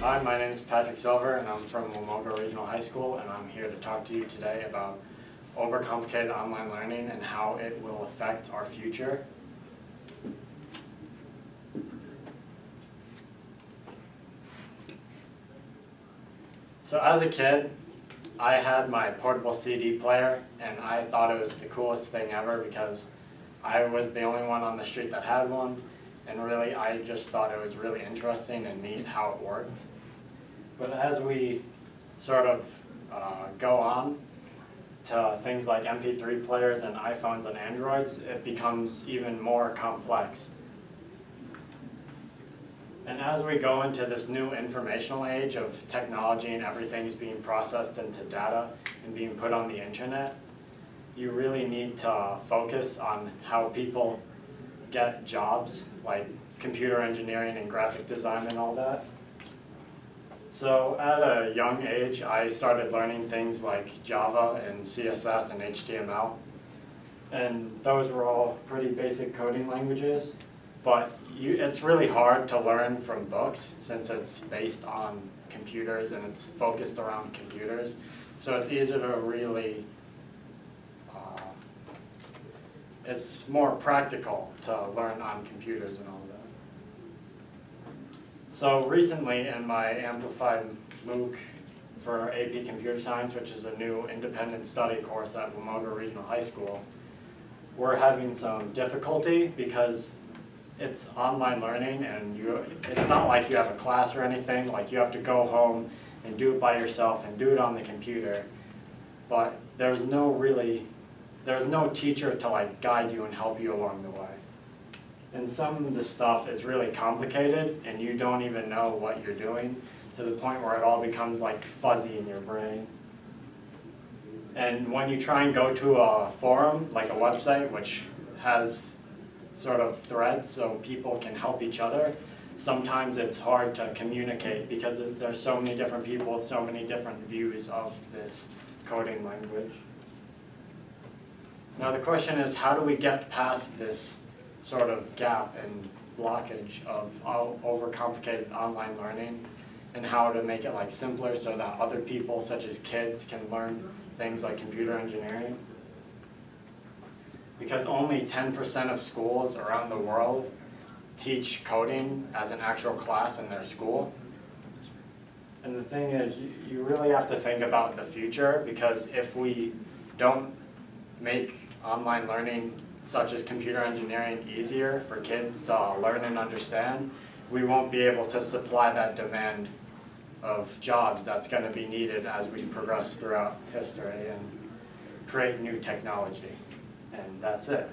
Hi, my name is Patrick Silver, and I'm from Wamoga Regional High School, and I'm here to talk to you today about overcomplicated online learning and how it will affect our future. So as a kid, I had my portable CD player, and I thought it was the coolest thing ever because I was the only one on the street that had one, and really I just thought it was really interesting and neat how it worked. But as we sort of go on to things like MP3 players and iPhones and Androids, it becomes even more complex. And as we go into this new informational age of technology and everything's being processed into data and being put on the internet, you really need to focus on how people get jobs like computer engineering and graphic design and all that. So at a young age, I started learning things like Java and CSS and HTML. And those were all pretty basic coding languages. But it's really hard to learn from books since it's based on computers and it's focused around computers. So it's easier to really, it's more practical to learn on computers and all that. So recently in my Amplified MOOC for AP Computer Science, which is a new independent study course at Wamoga Regional High School, we're having some difficulty because it's online learning and it's not like you have a class or anything, like you have to go home and do it by yourself and do it on the computer. But there's no teacher to like guide you and help you along the way. And some of the stuff is really complicated and you don't even know what you're doing to the point where it all becomes like fuzzy in your brain. And when you try and go to a forum, like a website, which has sort of threads so people can help each other, sometimes it's hard to communicate because there's so many different people with so many different views of this coding language. Now the question is, how do we get past this sort of gap and blockage of overcomplicated online learning, and how to make it like simpler so that other people such as kids can learn things like computer engineering? Because only 10% of schools around the world teach coding as an actual class in their school. And the thing is, you really have to think about the future, because if we don't make online learning such as computer engineering easier for kids to learn and understand, we won't be able to supply that demand of jobs that's going to be needed as we progress throughout history and create new technology. And that's it.